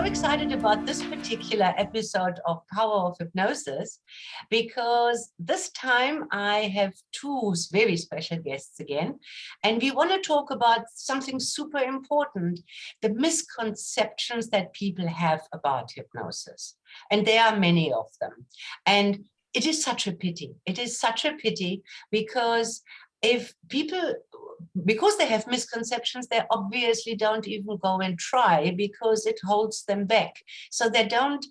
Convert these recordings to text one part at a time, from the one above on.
excited about this particular episode of Power of Hypnosis because this time I have two very special guests again, and we want to talk about something super important, the misconceptions that people have about hypnosis. And there are many of them. And it is such a pity. It is such a pity because if people, because they have misconceptions, they obviously don't even go and try because it holds them back. So they don't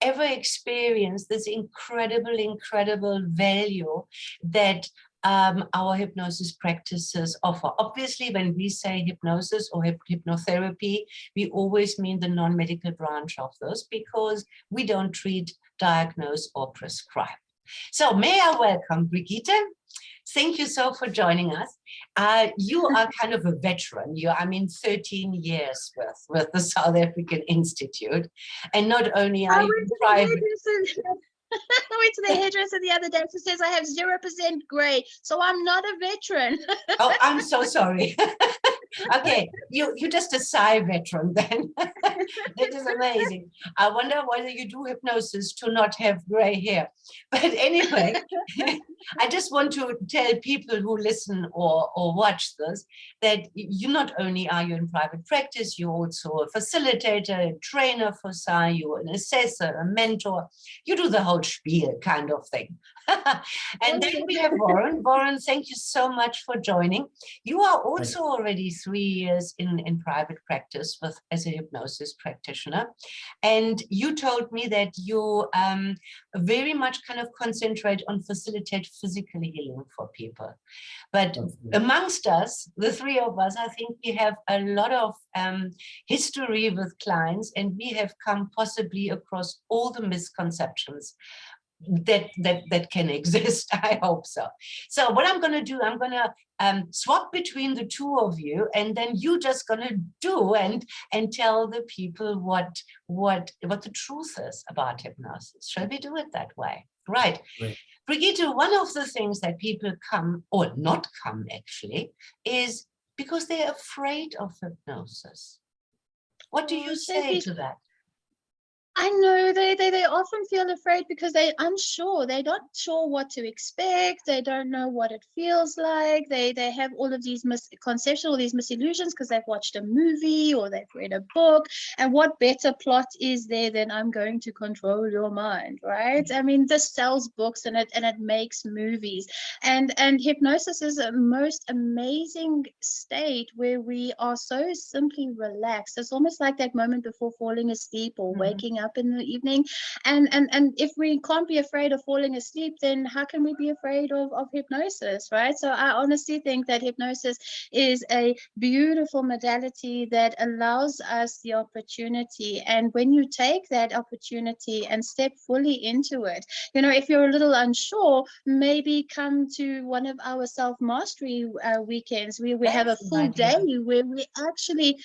ever experience this incredible value that our hypnosis practices offer. Obviously, when we say hypnosis or hypnotherapy, we always mean the non-medical branch of this because we don't treat, diagnose, or prescribe. So may I welcome Brigitte. Thank you so for joining us. You are kind of a veteran. You, 13 years with the South African Institute. And not only are you private. I went to the hairdresser the other day who says I have 0% gray, so I'm not a veteran. Oh, I'm so sorry. Okay, you're just a SAIH veteran then. That is amazing. I wonder whether you do hypnosis to not have gray hair. But anyway, I just want to tell people who listen or watch this that you not only are you in private practice, you're also a facilitator, a trainer for SAIH, you're an assessor, a mentor. You do the whole spiel kind of thing. And then we have Warren. Warren, thank you so much for joining. You are also already 3 years in private practice as a hypnosis practitioner. And you told me that you very much kind of concentrate on facilitate physical healing for people. But amongst us, the three of us, I think we have a lot of history with clients, and we have come possibly across all the misconceptions that can exist. I hope so. So what I'm going to do, I'm going to swap between the two of you, and then you just going to do and tell the people what the truth is about hypnosis. Shall we do it that way? Right. Brigitte, one of the things that people come or not come actually is because they're afraid of hypnosis. What do you say to that? I know they often feel afraid because they're unsure. They're not sure what to expect. They don't know what it feels like. They have all of these misconceptions, all these misillusions because they've watched a movie or they've read a book. And what better plot is there than I'm going to control your mind, right? I mean, this sells books and it makes movies. And hypnosis is a most amazing state where we are so simply relaxed. It's almost like that moment before falling asleep or waking up in the evening, and if we can't be afraid of falling asleep, then how can we be afraid of hypnosis, right? So I honestly think that hypnosis is a beautiful modality that allows us the opportunity, and when you take that opportunity and step fully into it, if you're a little unsure, maybe come to one of our self-mastery weekends where we have a full day where we actually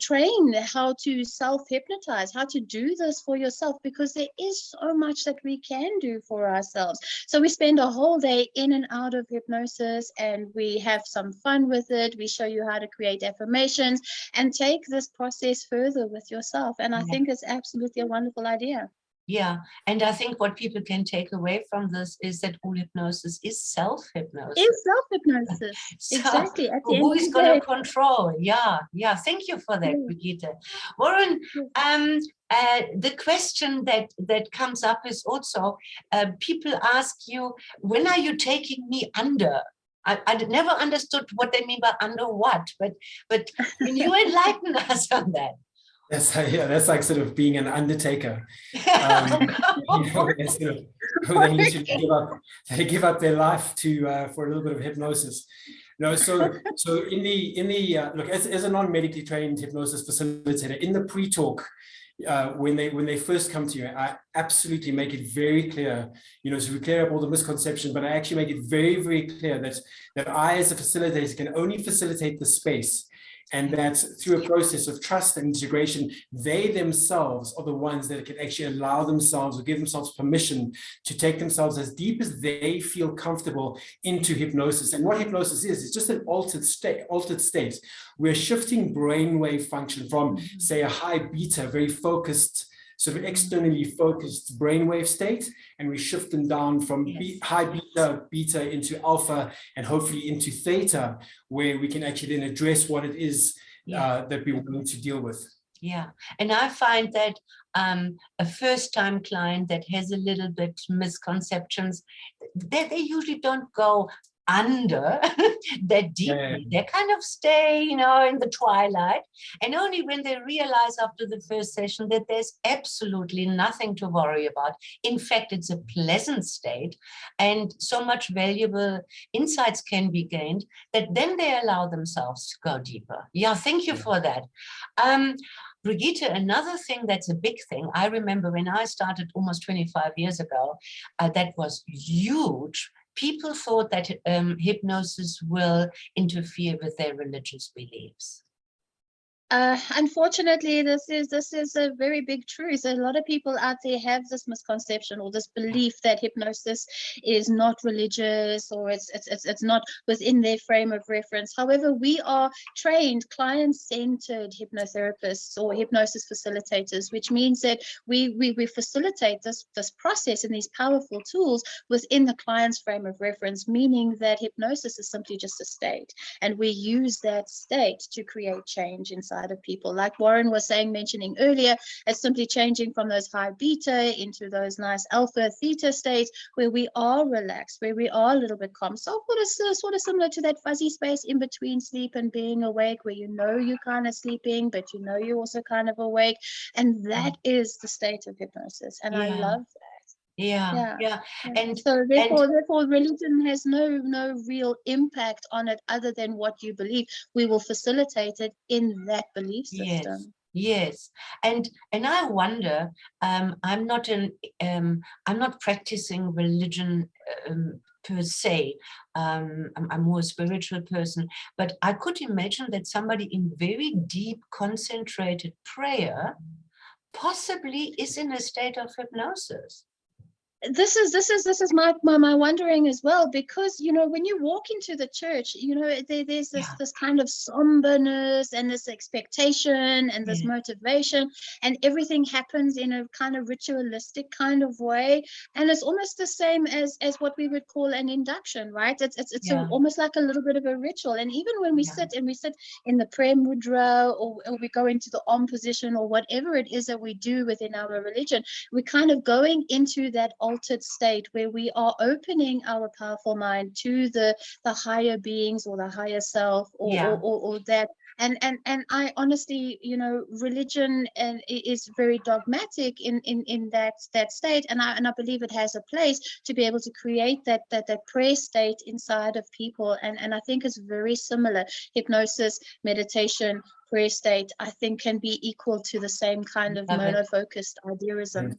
train how to self-hypnotize, how to do this for yourself, because there is so much that we can do for ourselves. So we spend a whole day in and out of hypnosis, and we have some fun with it. We show you how to create affirmations and take this process further with yourself. And I think it's absolutely a wonderful idea. Yeah, and I think what people can take away from this is that all hypnosis is self-hypnosis. It's self-hypnosis, So exactly. who is going to control? Yeah, thank you for that, Brigitte. Warren, the question that comes up is also, people ask you, when are you taking me under? I never understood what they mean by under what, but can you enlighten us on that? That's like sort of being an undertaker. They give up their life for a little bit of hypnosis. So in the look, as a non-medically trained hypnosis facilitator, in the pre-talk, when they first come to you, I absolutely make it very clear, so we clear up all the misconceptions, but I actually make it very, very clear that I, as a facilitator, can only facilitate the space And that through a process of trust and integration, they themselves are the ones that can actually allow themselves or give themselves permission to take themselves as deep as they feel comfortable into hypnosis. And what hypnosis is just an altered state. We're shifting brainwave function from, say, a high beta, very focused, sort of externally focused brainwave state, and we shift them down from high beta into alpha, and hopefully into theta, where we can actually then address what it is that we want to deal with. Yeah, and I find that a first-time client that has a little bit misconceptions, they usually don't go under that deeply. They kind of stay, you know, in the twilight, and only when they realize after the first session that there's absolutely nothing to worry about. In fact, it's a pleasant state, and so much valuable insights can be gained, that then they allow themselves to go deeper. Yeah, thank you for that. Brigitte, another thing that's a big thing, I remember when I started almost 25 years ago, that was huge. People thought that hypnosis will interfere with their religious beliefs. Unfortunately, this is a very big truth. A lot of people out there have this misconception or this belief that hypnosis is not religious, or it's not within their frame of reference. However, we are trained client-centered hypnotherapists or hypnosis facilitators, which means that we facilitate this process and these powerful tools within the client's frame of reference, meaning that hypnosis is simply just a state, and we use that state to create change inside of people. Like Warren was mentioning earlier, it's simply changing from those high beta into those nice alpha theta states where we are relaxed, where we are a little bit calm. So sort of similar to that fuzzy space in between sleep and being awake, where you know you're kind of sleeping, but you know you're also kind of awake. And that is the state of hypnosis. And I love that. Yeah. And so therefore religion has no real impact on it other than what you believe. We will facilitate it in that belief system. Yes, and I wonder, I'm not practicing religion per se. I'm more a spiritual person, but I could imagine that somebody in very deep concentrated prayer possibly is in a state of hypnosis. This is my wondering as well, because you know, when you walk into the church, you know, there's this kind of somberness and this expectation and this motivation, and everything happens in a kind of ritualistic kind of way, and it's almost the same as what we would call an induction, right? It's almost like a little bit of a ritual. And even when we sit in the prayer mudra, or we go into the Om position, or whatever it is that we do within our religion, we're kind of going into that altered state where we are opening our powerful mind to the higher beings or the higher self, or that. And I honestly, you know, religion is very dogmatic in that state, and I believe it has a place to be able to create that prayer state inside of people, and I think it's very similar. Hypnosis, meditation, prayer state, I think, can be equal to the same kind of mono-focused idealism.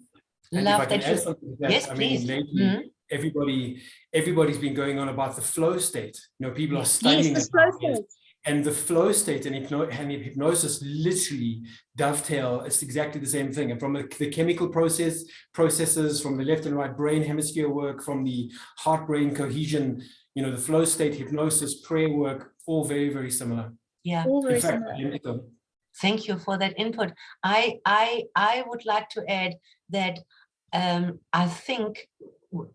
And if I can add something to that, yes, I mean, lately, everybody's been going on about the flow state. You know, people are studying the flow state. And the flow state and hypnosis literally dovetail. It's exactly the same thing. And from the chemical processes, from the left and right brain hemisphere work, from the heart-brain cohesion, you know, the flow state, hypnosis, prayer work, all very, very similar. Yeah, all very similar. Thank you for that input. I would like to add that I think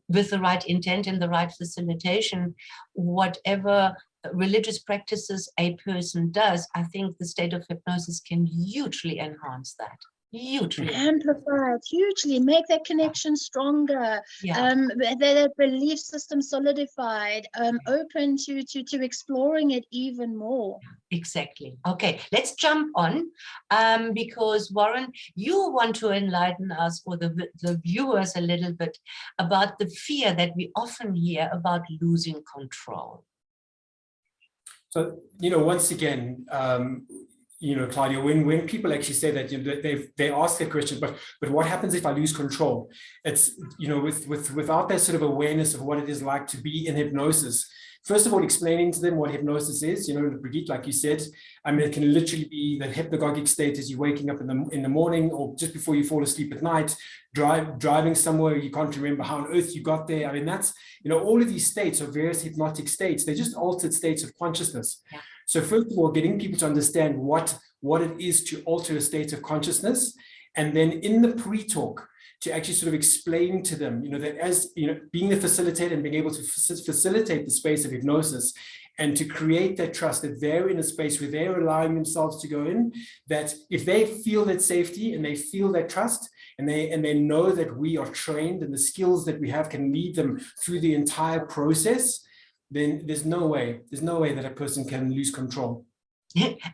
with the right intent and the right facilitation, whatever religious practices a person does, I think the state of hypnosis can hugely enhance that. Hugely amplified, hugely make that connection stronger, that belief system solidified, open to exploring it even more. Exactly. Okay, let's jump on, because Warren, you want to enlighten us, or the viewers, a little bit about the fear that we often hear about losing control. So, you know, once again, Claudia, when people actually say that, they ask a question, but what happens if I lose control? It's, without that sort of awareness of what it is like to be in hypnosis. First of all, explaining to them what hypnosis is, Brigitte, like you said, I mean, it can literally be the hypnagogic state as you're waking up in the morning, or just before you fall asleep at night, driving somewhere you can't remember how on earth you got there. I mean, that's, all of these states are various hypnotic states. They're just altered states of consciousness. Yeah. So first of all, getting people to understand what it is to alter a state of consciousness, and then in the pre-talk, to actually sort of explain to them, that as, being the facilitator and being able to facilitate the space of hypnosis, and to create that trust that they're in a space where they're allowing themselves to go in, that if they feel that safety and they feel that trust, and they know that we are trained and the skills that we have can lead them through the entire process, then there's no way that a person can lose control.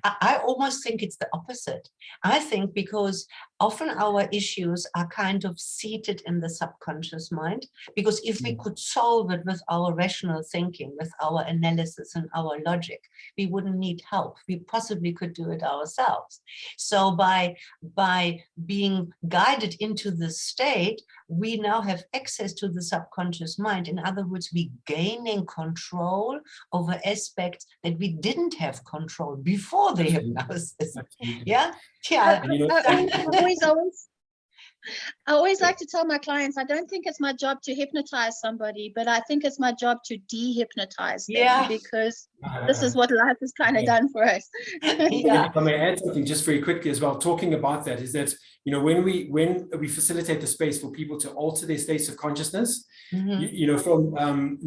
I almost think it's the opposite. I think because often our issues are kind of seated in the subconscious mind, because if we could solve it with our rational thinking, with our analysis and our logic, we wouldn't need help. We possibly could do it ourselves. So by being guided into this state, we now have access to the subconscious mind. In other words, we're gaining control over aspects that we didn't have control before the hypnosis. Yeah. I always like to tell my clients, I don't think it's my job to hypnotize somebody, but I think it's my job to de-hypnoptize them, because this is what life has kind of done for us. If I may add something just very quickly as well, talking about that, is that, when we facilitate the space for people to alter their states of consciousness, from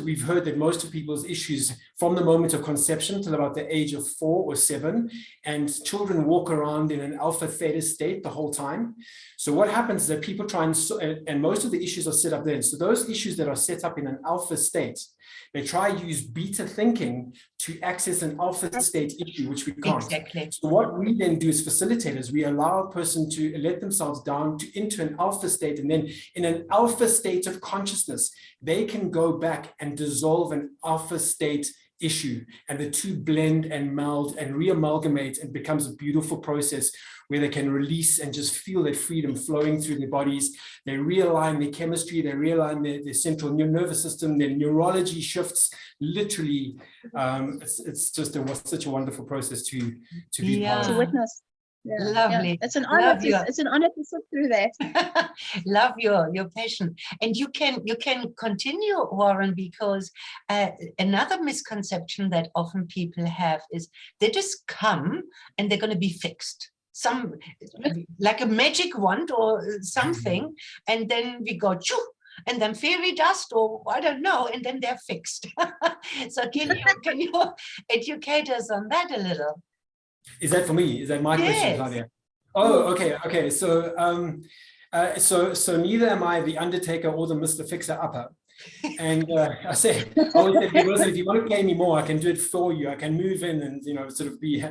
we've heard that most of people's issues from the moment of conception till about the age of 4 or 7, and children walk around in an alpha theta state the whole time. So what happens is that people try and most of the issues are set up then. So those issues that are set up in an alpha state, they try use beta thinking to access an alpha state issue, which we can't. Exactly. So what we then do as facilitators, we allow a person to let themselves down into an alpha state, and then in an alpha state of consciousness, they can go back and dissolve an alpha state issue, and the two blend and meld and re-amalgamate, and becomes a beautiful process where they can release and just feel that freedom flowing through their bodies. They realign their chemistry, they realign their central nervous system, their neurology shifts. Literally, it's just such a wonderful process to be part of. To witness. Yeah, lovely. Yeah. It's an honor. It's an honor to sit through that. Love your passion, and you can continue, Warren, because another misconception that often people have is they just come and they're going to be fixed. Some like a magic wand or something, and then we go choo, and then fairy dust, or I don't know, and then they're fixed. So can you educate us on that a little? Is that for me? Is that my question, Claudia? Oh, okay. So, so neither am I the Undertaker or the Mr. Fixer-Upper. And I always say, if you want to pay me more, I can do it for you. I can move in and, sort of be.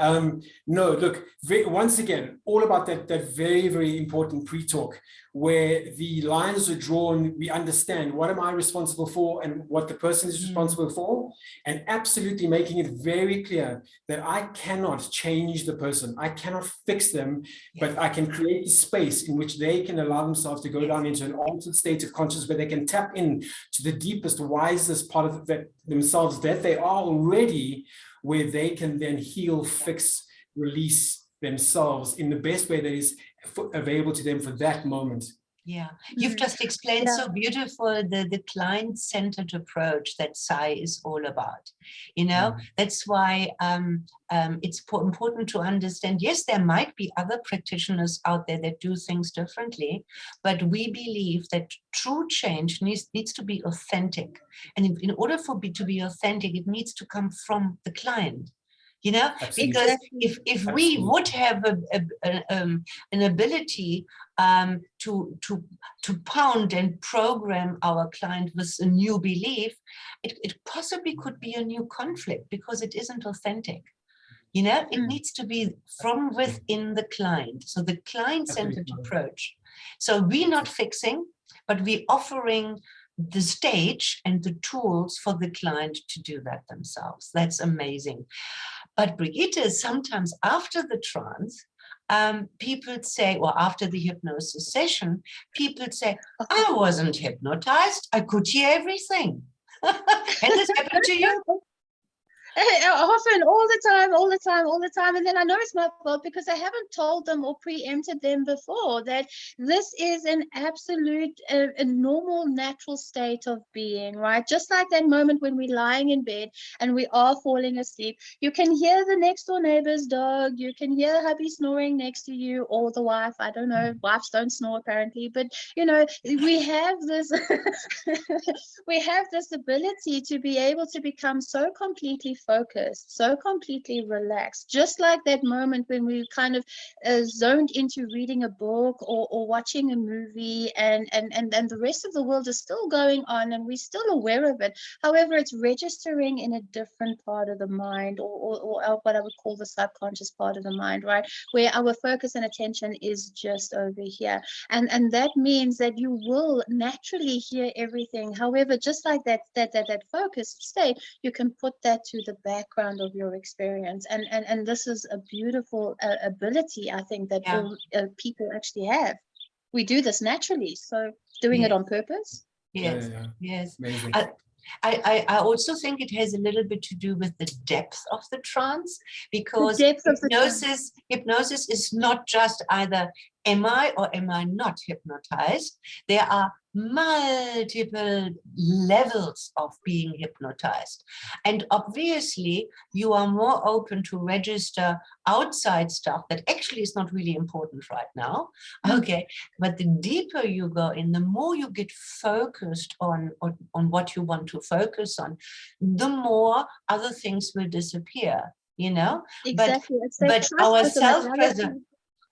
No, look, once again, all about that very, very important pre-talk, where the lines are drawn. We understand what am I responsible for and what the person is responsible for, and absolutely making it very clear that I cannot change the person. I cannot fix them, but I can create a space in which they can allow themselves to go down into an altered state of consciousness, where they can tap in to the deepest, wisest part of themselves that they are already, where they can then heal, fix, release themselves in the best way that is available to them for that moment. Yeah, you've just explained so beautiful the client-centered approach that SAIH is all about. That's why it's important to understand, yes, there might be other practitioners out there that do things differently, but we believe that true change needs to be authentic. And in order for it to be authentic, it needs to come from the client. Absolutely. Because if we would have an ability to pound and program our client with a new belief, it possibly could be a new conflict, because it isn't authentic. It needs to be from within the client. So the client-centered approach. So we're not fixing, but we're offering the stage and the tools for the client to do that themselves. That's amazing. But Brigitte, sometimes after the trance, people say, or after the hypnosis session, people say, I wasn't hypnotized. I could hear everything. Has this happened to you? Often, all the time. And then I know it's my fault because I haven't told them or preempted them before that this is an absolute, a normal, natural state of being, right? Just like that moment when we're lying in bed and we are falling asleep, you can hear the next door neighbor's dog, you can hear hubby snoring next to you, or the wife. I don't know, wives don't snore apparently, but you know, we have this, we have this ability to be able to become so completely focused, so completely relaxed, just like that moment when we kind of zoned into reading a book or watching a movie, and the rest of the world is still going on and we're still aware of it. However, it's registering in a different part of the mind, or what I would call the subconscious part of the mind, right, where our focus and attention is just over here. And that means that you will naturally hear everything. However, just like that focused state, you can put that to the background of your experience, and this is a beautiful ability, I think, that all people actually have. We do this naturally, so doing it on purpose. Yes, yes. Amazing. I also think it has a little bit to do with the depth of the trance, because hypnosis is not just either am I or am I not hypnotized. There are multiple levels of being hypnotized. And obviously, you are more open to register outside stuff that actually is not really important right now. Okay, but the deeper you go in, the more you get focused on what you want to focus on, the more other things will disappear, you know? Exactly. But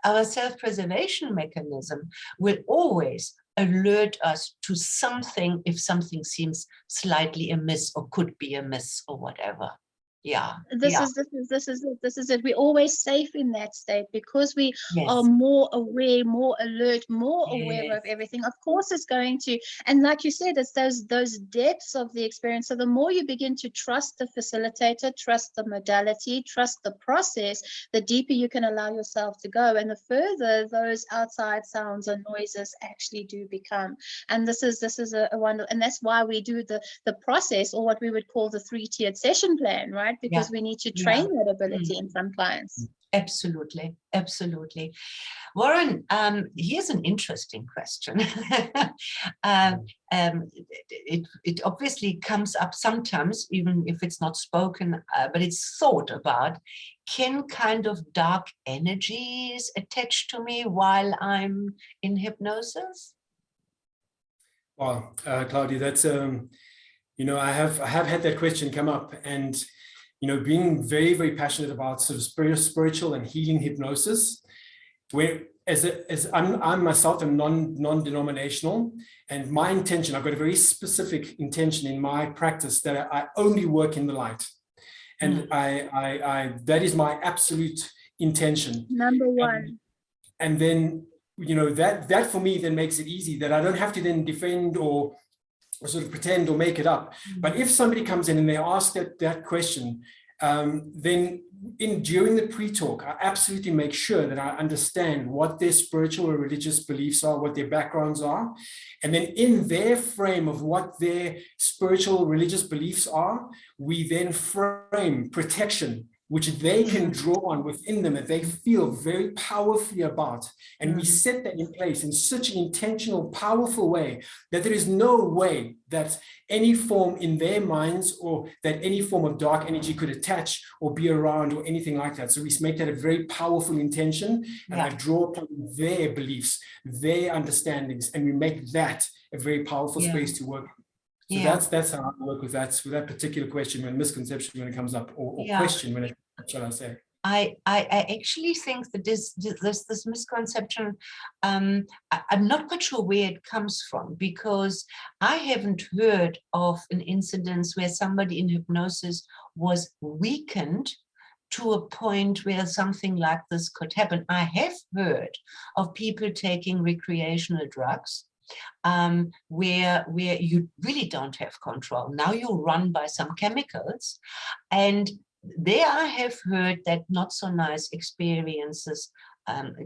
our self-preservation mechanism will always alert us to something if something seems slightly amiss or could be amiss or whatever. This is it. We're always safe in that state because we are more aware, more alert, more aware of everything. Of course, it's going to, and like you said, it's those depths of the experience. So the more you begin to trust the facilitator, trust the modality, trust the process, the deeper you can allow yourself to go, and the further those outside sounds and noises actually do become. And this is a wonderful, and that's why we do the process, or what we would call the 3-tiered session plan, right? Because we need to train that ability in some clients. Absolutely, absolutely. Warren, here's an interesting question. It obviously comes up sometimes, even if it's not spoken, but it's thought about. Can kind of dark energies attach to me while I'm in hypnosis? Wow, Claudia, that's you know, I have had that question come up, and you know, being very, very passionate about sort of spiritual and healing hypnosis, where as I'm myself a non-denominational, and my intention, I've got a very specific intention in my practice that I only work in the light, and I that is my absolute intention. Number one. And then, you know, that for me then makes it easy, that I don't have to then defend or sort of pretend or make it up. But if somebody comes in and they ask that question, then during the pre-talk, I absolutely make sure that I understand what their spiritual or religious beliefs are, what their backgrounds are. And then in their frame of what their spiritual religious beliefs are, we then frame protection, which they can draw on within them, that they feel very powerfully about. And we set that in place in such an intentional, powerful way that there is no way that any form in their minds or that any form of dark energy could attach or be around or anything like that. So we make that a very powerful intention, and I draw upon their beliefs, their understandings, and we make that a very powerful space to work. So that's how I work with that particular question, when misconception, when it comes up, or question, when it, shall I say. I actually think that this misconception, I'm not quite sure where it comes from, because I haven't heard of an incidence where somebody in hypnosis was weakened to a point where something like this could happen. I have heard of people taking recreational drugs, where you really don't have control. Now you're run by some chemicals, and there I have heard that not so nice experiences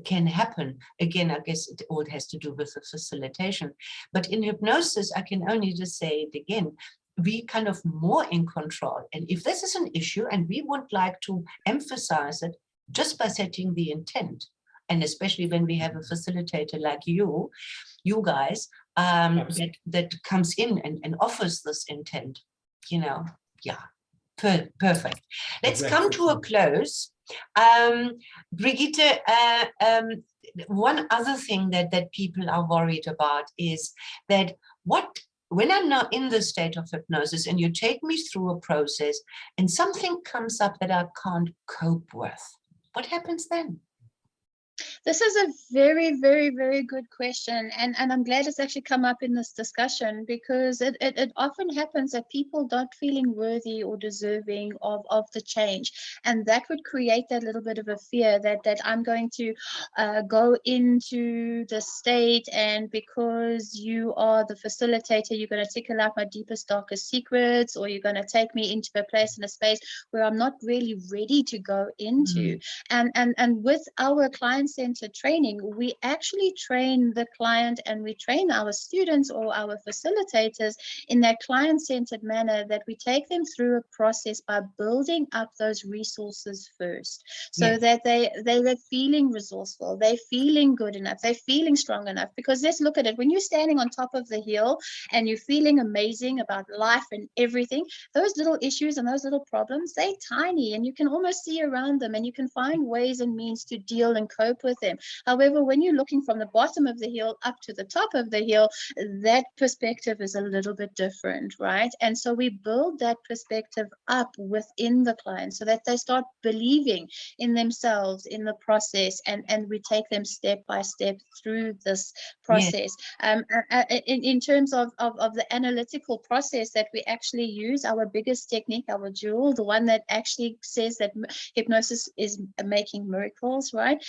can happen. Again, I guess it all has to do with the facilitation. But in hypnosis, I can only just say it again, we kind of more in control. And if this is an issue and we would like to emphasize it just by setting the intent, and especially when we have a facilitator like you guys, that comes in and offers this intent, you know, yeah, perfect. Let's come to a close. Brigitte, one other thing that people are worried about is that when I'm now in the state of hypnosis and you take me through a process and something comes up that I can't cope with, what happens then? This is a very, very, very good question. And I'm glad it's actually come up in this discussion, because it often happens that people don't feeling worthy or deserving of the change. And that would create that little bit of a fear that I'm going to go into the state, and because you are the facilitator, you're going to tickle out my deepest, darkest secrets, or you're going to take me into a place in a space where I'm not really ready to go into. And with our client-centered training, we actually train the client and we train our students or our facilitators in that client-centered manner, that we take them through a process by building up those resources first, so that they're feeling resourceful, they're feeling good enough, they're feeling strong enough. Because let's look at it, when you're standing on top of the hill and you're feeling amazing about life and everything, those little issues and those little problems, they're tiny and you can almost see around them and you can find ways and means to deal and cope with them. However, when you're looking from the bottom of the hill up to the top of the hill, that perspective is a little bit different, right? And so we build that perspective up within the client so that they start believing in themselves, in the process, and we take them step by step through this process. In terms of the analytical process that we actually use, our biggest technique, our jewel, the one that actually says that hypnosis is making miracles, right?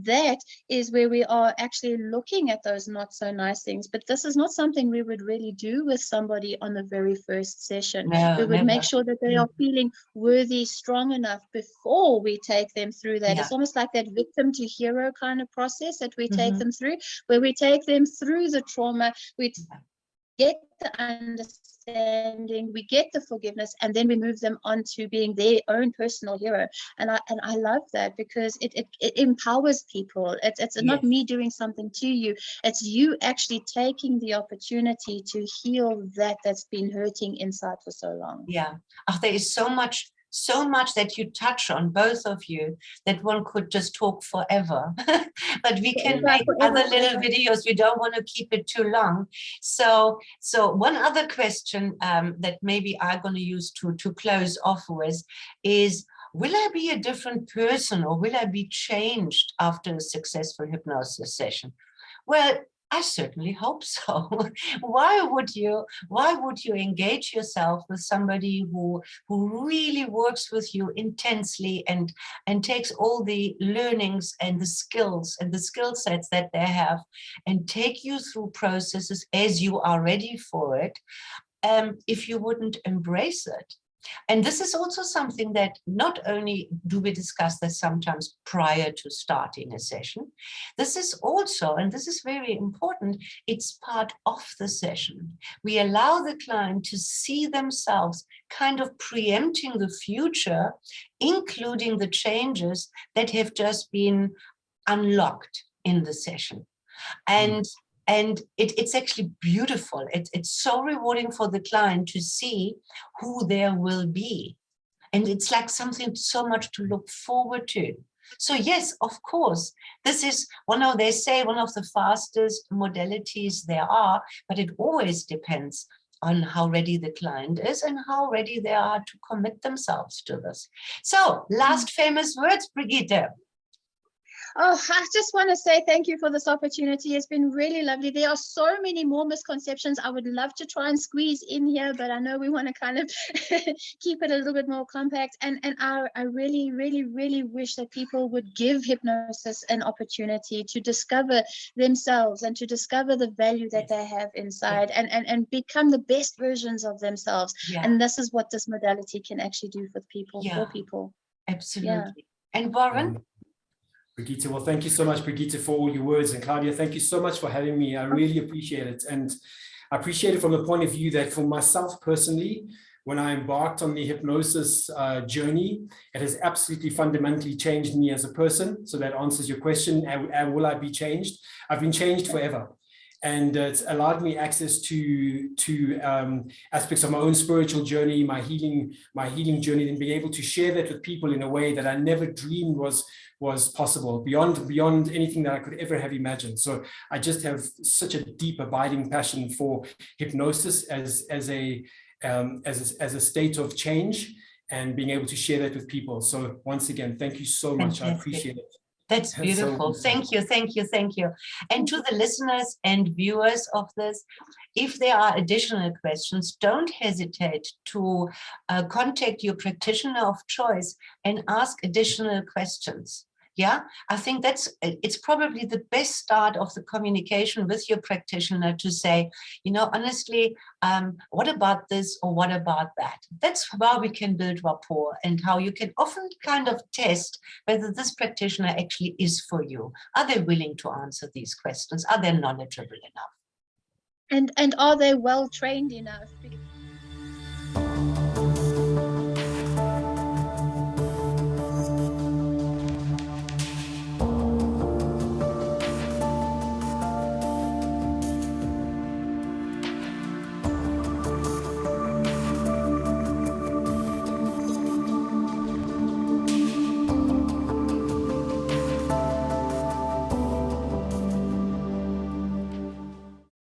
That is where we are actually looking at those not so nice things. But this is not something we would really do with somebody on the very first session. We would make sure that they are feeling worthy, strong enough before we take them through that. It's almost like that victim to hero kind of process that we take them through, where we take them through the trauma, we get the understanding, we get the forgiveness, and then we move them on to being their own personal hero. And I love that, because it empowers people. It's not me doing something to you, it's you actually taking the opportunity to heal that's been hurting inside for so long. There is so much that you touch on, both of you, that one could just talk forever. But we can make other little videos. We don't want to keep it too long. So one other question that maybe I'm going to use to close off with is, will I be a different person, or will I be changed after a successful hypnosis session? Well, I certainly hope so. Why would you engage yourself with somebody who really works with you intensely and takes all the learnings and the skills and the skill sets that they have and take you through processes as you are ready for it, if you wouldn't embrace it? And this is also something that not only do we discuss this sometimes prior to starting a session, this is also, and this is very important, it's part of the session. We allow the client to see themselves kind of preempting the future, including the changes that have just been unlocked in the session. And it's actually beautiful. It's so rewarding for the client to see who there will be. And it's like something so much to look forward to. So yes, of course, this is they say one of the fastest modalities there are, but it always depends on how ready the client is and how ready they are to commit themselves to this. So last famous words, Brigitte. Oh, I just want to say thank you for this opportunity. It's been really lovely. There are so many more misconceptions I would love to try and squeeze in here, but I know we want to kind of keep it a little bit more compact. And I really, really, really wish that people would give hypnosis an opportunity to discover themselves and to discover the value that they have inside, and become the best versions of themselves. Yeah. And this is what this modality can actually do for people, Yeah. for people. Absolutely. And Warren? Brigitte, well, thank you so much, Brigitte, for all your words. And Claudia, thank you so much for having me. I really appreciate it. And I appreciate it from the point of view that for myself personally, when I embarked on the hypnosis journey, it has absolutely fundamentally changed me as a person. So that answers your question. Will I be changed? I've been changed forever. And it's allowed me access to aspects of my own spiritual journey, my healing journey, and being able to share that with people in a way that I never dreamed was possible, beyond anything that I could ever have imagined. So I just have such a deep, abiding passion for hypnosis as a state of change, and being able to share that with people. So once again, thank you so much. Fantastic. I appreciate it. That's beautiful. So, thank you, thank you, thank you. And to the listeners and viewers of this, if there are additional questions, don't hesitate to contact your practitioner of choice and ask additional questions. Yeah, I think it's probably the best start of the communication with your practitioner, to say, you know, honestly, what about this or what about that? That's how we can build rapport, and how you can often kind of test whether this practitioner actually is for you. Are they willing to answer these questions? Are they knowledgeable enough? And are they well trained enough?